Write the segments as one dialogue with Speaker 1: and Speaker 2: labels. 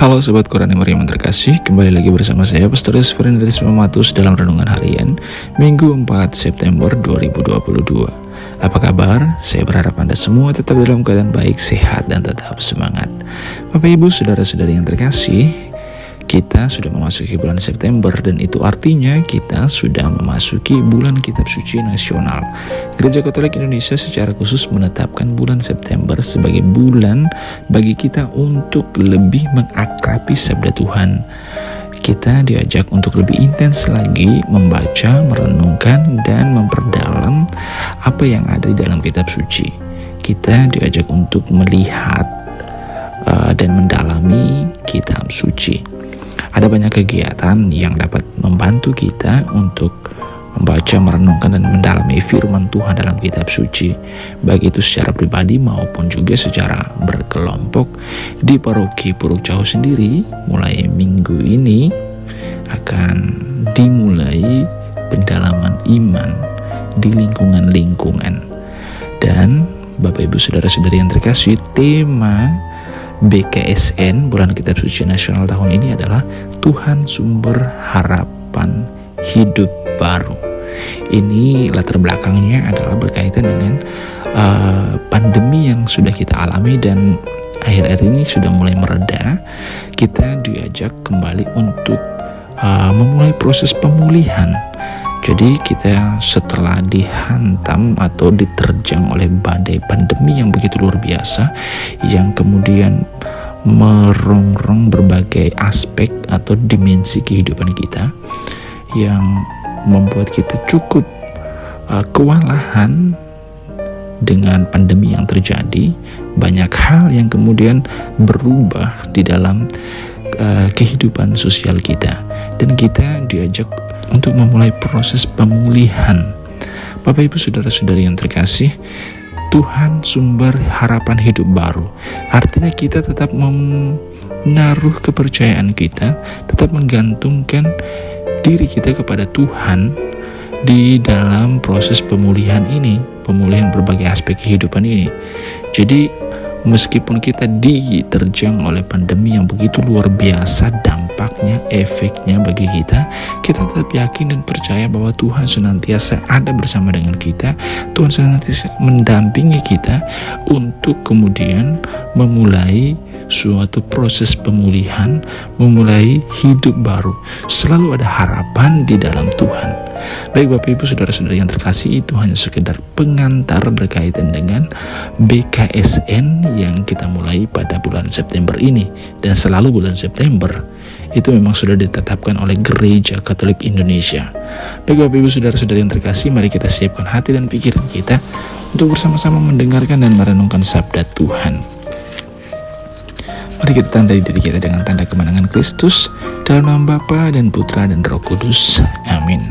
Speaker 1: Halo Sobat Quran yang Maria terkasih, kembali lagi bersama saya Pastor Yusufrin dari Semamatus dalam Renungan Harian Minggu 4 September 2022. Apa kabar? Saya berharap Anda semua tetap dalam keadaan baik, sehat, dan tetap semangat. Bapak Ibu, Saudara-saudari yang terkasih, kita sudah memasuki bulan September dan itu artinya kita sudah memasuki bulan Kitab Suci Nasional. Gereja Katolik Indonesia secara khusus menetapkan bulan September sebagai bulan bagi kita untuk lebih mengakrabi sabda Tuhan. Kita diajak untuk lebih intens lagi membaca, merenungkan, dan memperdalam apa yang ada di dalam Kitab Suci. Kita diajak untuk melihat dan mendalami Kitab Suci. Ada banyak kegiatan yang dapat membantu kita untuk membaca, merenungkan, dan mendalami firman Tuhan dalam Kitab Suci, baik itu secara pribadi maupun juga secara berkelompok. Di paroki Puruk Cau sendiri, mulai minggu ini akan dimulai pendalaman iman di lingkungan-lingkungan. Dan Bapak Ibu Saudara-saudari yang terkasih, tema BKSN Bulan Kitab Suci Nasional tahun ini adalah Tuhan Sumber Harapan Hidup Baru. Ini latar belakangnya adalah berkaitan dengan pandemi yang sudah kita alami dan akhir-akhir ini sudah mulai mereda. Kita diajak kembali untuk memulai proses pemulihan. Jadi kita setelah dihantam atau diterjang oleh badai pandemi yang begitu luar biasa, yang kemudian merongrong berbagai aspek atau dimensi kehidupan kita, yang membuat kita cukup kewalahan dengan pandemi yang terjadi. Banyak hal yang kemudian berubah di dalam kehidupan sosial kita, dan kita diajak untuk memulai proses pemulihan. Bapak Ibu Saudara-saudari yang terkasih, Tuhan Sumber Harapan Hidup Baru artinya kita tetap menaruh kepercayaan kita, tetap menggantungkan diri kita kepada Tuhan di dalam proses pemulihan ini, pemulihan berbagai aspek kehidupan ini. Jadi meskipun kita diterjang oleh pandemi yang begitu luar biasa dampaknya, efeknya bagi kita, kita tetap yakin dan percaya bahwa Tuhan senantiasa ada bersama dengan kita. Tuhan senantiasa mendampingi kita untuk kemudian memulai suatu proses pemulihan, memulai hidup baru. Selalu ada harapan di dalam Tuhan. Baik Bapak Ibu Saudara-saudari yang terkasih, itu hanya sekedar pengantar berkaitan dengan BKSN yang kita mulai pada bulan September ini. Dan selalu bulan September itu memang sudah ditetapkan oleh Gereja Katolik Indonesia. Baik Bapak Ibu Saudara-saudari yang terkasih, mari kita siapkan hati dan pikiran kita untuk bersama-sama mendengarkan dan merenungkan sabda Tuhan. Mari kita tandai diri kita dengan tanda kemenangan Kristus dalam nama Bapa dan Putra dan Roh Kudus. Amin.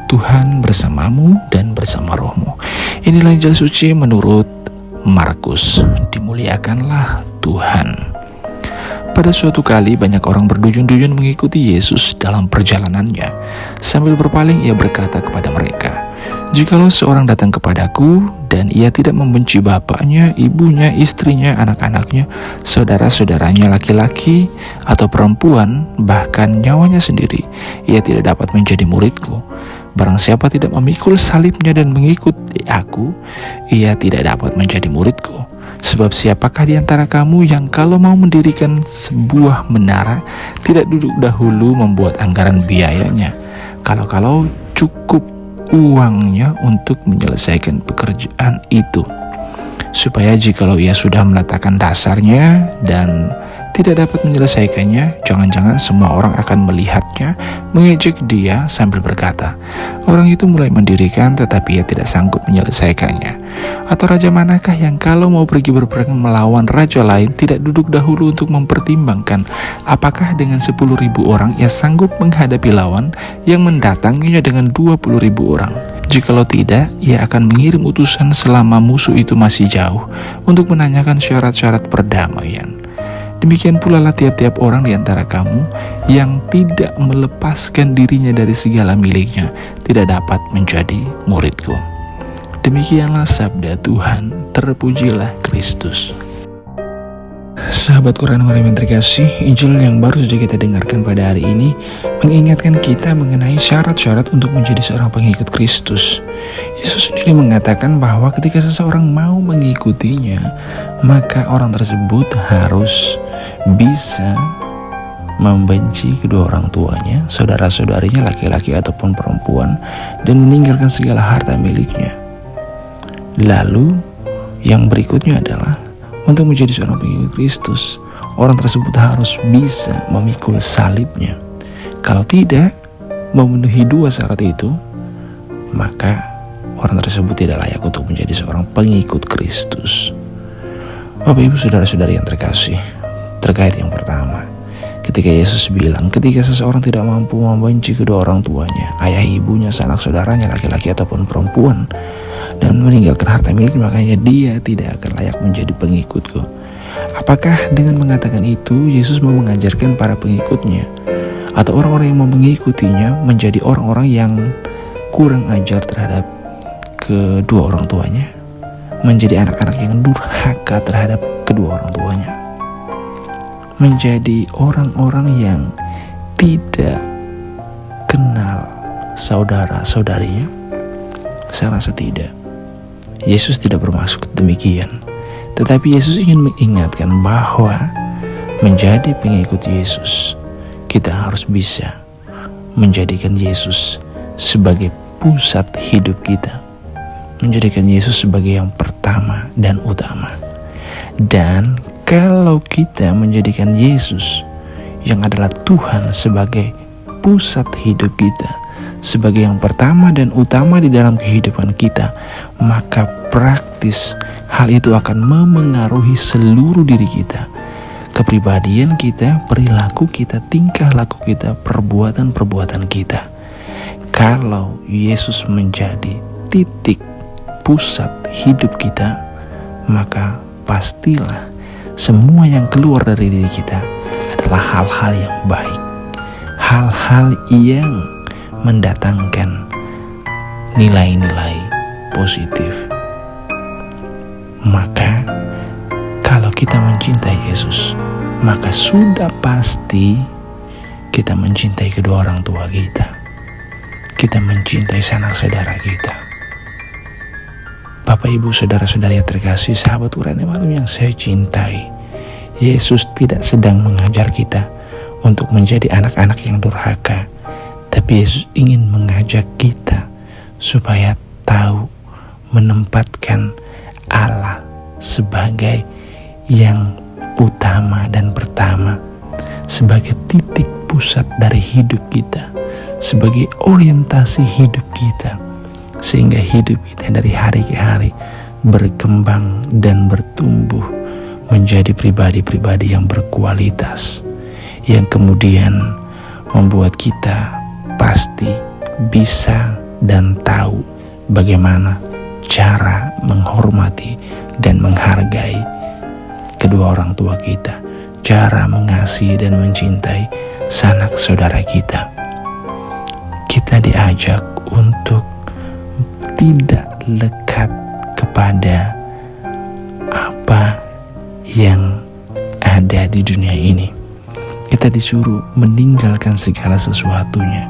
Speaker 1: Tuhan bersamamu dan bersama rohmu. Inilah Injil Suci menurut Markus. Dimuliakanlah Tuhan. Pada suatu kali banyak orang berdujun-dujun mengikuti Yesus dalam perjalanannya. Sambil berpaling ia berkata kepada mereka, "Jikalau seorang datang kepadaku dan ia tidak membenci bapaknya, ibunya, istrinya, anak-anaknya, saudara-saudaranya laki-laki atau perempuan, bahkan nyawanya sendiri, ia tidak dapat menjadi muridku. Barang siapa tidak memikul salibnya dan mengikuti aku, ia tidak dapat menjadi muridku. Sebab siapakah di antara kamu yang kalau mau mendirikan sebuah menara, tidak duduk dahulu membuat anggaran biayanya, kalau cukup uangnya untuk menyelesaikan pekerjaan itu, supaya jikalau ia sudah meletakkan dasarnya dan tidak dapat menyelesaikannya, jangan-jangan semua orang akan melihatnya, mengejek dia sambil berkata, orang itu mulai mendirikan tetapi ia tidak sanggup menyelesaikannya. Atau raja manakah yang kalau mau pergi berperang melawan raja lain, tidak duduk dahulu untuk mempertimbangkan apakah dengan 10.000 orang ia sanggup menghadapi lawan yang mendatanginya dengan 20.000 orang. Jikalau tidak, ia akan mengirim utusan selama musuh itu masih jauh untuk menanyakan syarat-syarat perdamaian. Demikian pula lah tiap-tiap orang di antara kamu yang tidak melepaskan dirinya dari segala miliknya, tidak dapat menjadi muridku." Demikianlah sabda Tuhan, terpujilah Kristus. Sahabat Quran Harian terkasih, Injil yang baru saja kita dengarkan pada hari ini mengingatkan kita mengenai syarat-syarat untuk menjadi seorang pengikut Kristus. Yesus sendiri mengatakan bahwa ketika seseorang mau mengikutinya, maka orang tersebut harus bisa membenci kedua orang tuanya, saudara-saudarinya laki-laki ataupun perempuan, dan meninggalkan segala harta miliknya. Lalu yang berikutnya adalah untuk menjadi seorang pengikut Kristus, orang tersebut harus bisa memikul salibnya. Kalau tidak memenuhi dua syarat itu, maka orang tersebut tidak layak untuk menjadi seorang pengikut Kristus. Bapak, Ibu, saudara-saudari yang terkasih, terkait yang pertama, ketika Yesus bilang, ketika seseorang tidak mampu membenci kedua orang tuanya, ayah ibunya, sanak saudaranya, laki-laki ataupun perempuan, dan meninggalkan harta miliknya, makanya dia tidak akan layak menjadi pengikutku. Apakah dengan mengatakan itu Yesus mau mengajarkan para pengikutnya atau orang-orang yang mau mengikutinya menjadi orang-orang yang kurang ajar terhadap kedua orang tuanya, menjadi anak-anak yang durhaka terhadap kedua orang tuanya, menjadi orang-orang yang tidak kenal saudara-saudarinya? Saya rasa tidak. Yesus tidak bermaksud demikian. Tetapi Yesus ingin mengingatkan bahwa menjadi pengikut Yesus, kita harus bisa menjadikan Yesus sebagai pusat hidup kita, menjadikan Yesus sebagai yang pertama dan utama. Dan kalau kita menjadikan Yesus yang adalah Tuhan sebagai pusat hidup kita, sebagai yang pertama dan utama di dalam kehidupan kita, maka praktis hal itu akan memengaruhi seluruh diri kita, kepribadian kita, perilaku kita, tingkah laku kita, perbuatan-perbuatan kita. Kalau Yesus menjadi titik pusat hidup kita, maka pastilah semua yang keluar dari diri kita adalah hal-hal yang baik, hal-hal yang mendatangkan nilai-nilai positif. Maka kalau kita mencintai Yesus, maka sudah pasti kita mencintai kedua orang tua kita, kita mencintai sanak saudara kita. Bapak, Ibu, saudara-saudari yang terkasih, sahabat Quran yang saya cintai, Yesus tidak sedang mengajar kita untuk menjadi anak-anak yang durhaka, tapi Yesus ingin mengajak kita supaya tahu menempatkan Allah sebagai yang utama dan pertama, sebagai titik pusat dari hidup kita, sebagai orientasi hidup kita, sehingga hidup kita dari hari ke hari berkembang dan bertumbuh menjadi pribadi-pribadi yang berkualitas, yang kemudian membuat kita pasti bisa dan tahu bagaimana cara menghormati dan menghargai kedua orang tua kita, cara mengasihi dan mencintai sanak saudara kita. Kita diajak untuk tidak lekat kepada apa yang ada di dunia ini. Kita disuruh meninggalkan segala sesuatunya,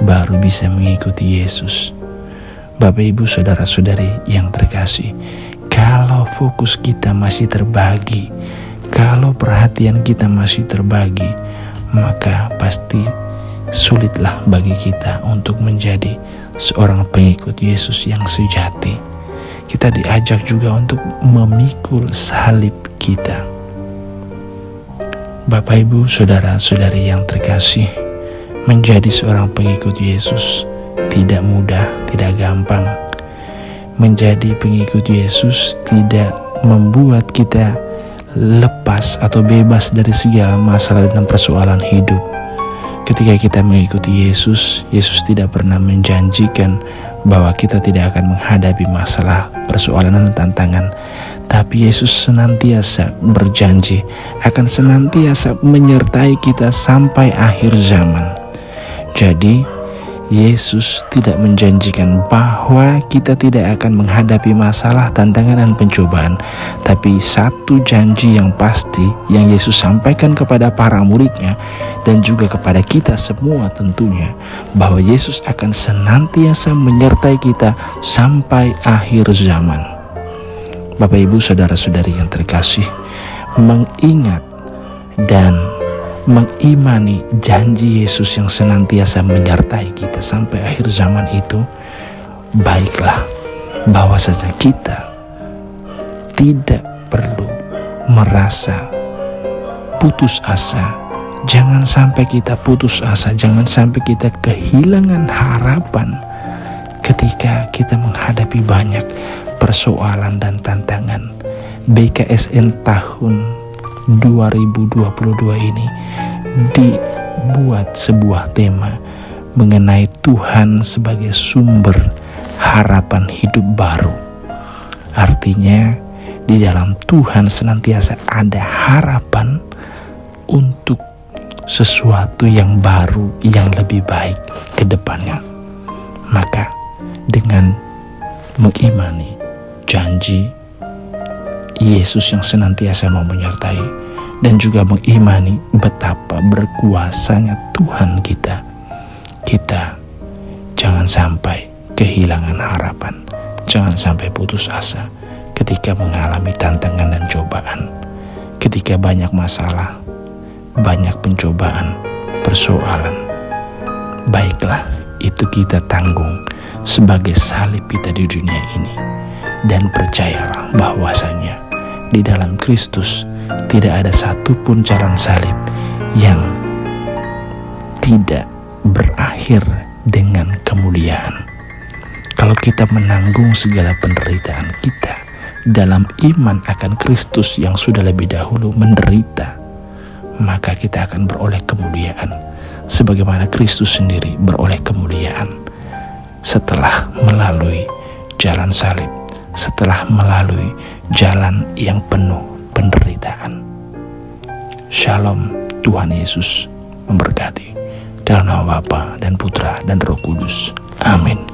Speaker 1: baru bisa mengikuti Yesus. Bapak, Ibu, saudara-saudari yang terkasih, kalau fokus kita masih terbagi, kalau perhatian kita masih terbagi, maka pasti sulitlah bagi kita untuk menjadi seorang pengikut Yesus yang sejati. Kita diajak juga untuk memikul salib kita. Bapak, Ibu, saudara-saudari yang terkasih, menjadi seorang pengikut Yesus tidak mudah, tidak gampang. Menjadi pengikut Yesus tidak membuat kita lepas atau bebas dari segala masalah dan persoalan hidup. Ketika kita mengikuti Yesus, Yesus tidak pernah menjanjikan bahwa kita tidak akan menghadapi masalah, persoalan dan tantangan. Tapi Yesus senantiasa berjanji akan senantiasa menyertai kita sampai akhir zaman. Jadi Yesus tidak menjanjikan bahwa kita tidak akan menghadapi masalah, tantangan, dan pencobaan. Tapi satu janji yang pasti yang Yesus sampaikan kepada para muridnya dan juga kepada kita semua tentunya, bahwa Yesus akan senantiasa menyertai kita sampai akhir zaman. Bapak, Ibu, saudara-saudari yang terkasih, mengingat dan mengimani janji Yesus yang senantiasa menyertai kita sampai akhir zaman itu, baiklah bahwasanya kita tidak perlu merasa putus asa. Jangan sampai kita putus asa, jangan sampai kita kehilangan harapan ketika kita menghadapi banyak persoalan dan tantangan. BKSN tahun 2022 ini dibuat sebuah tema mengenai Tuhan sebagai sumber harapan hidup baru. Artinya di dalam Tuhan senantiasa ada harapan untuk sesuatu yang baru, yang lebih baik ke depannya. Maka dengan mengimani janji Yesus yang senantiasa mau menyertai, dan juga mengimani betapa berkuasanya Tuhan kita jangan sampai kehilangan harapan, jangan sampai putus asa ketika mengalami tantangan dan cobaan, ketika banyak masalah, banyak pencobaan, persoalan. Baiklah, itu kita tanggung sebagai salib kita di dunia ini. Dan percayalah bahwasanya di dalam Kristus tidak ada satupun jalan salib yang tidak berakhir dengan kemuliaan. Kalau kita menanggung segala penderitaan kita dalam iman akan Kristus yang sudah lebih dahulu menderita, maka kita akan beroleh kemuliaan sebagaimana Kristus sendiri beroleh kemuliaan setelah melalui jalan salib, setelah melalui jalan yang penuh penderitaan. Shalom, Tuhan Yesus memberkati. Dalam nama Bapa dan Putra dan Roh Kudus. Amin.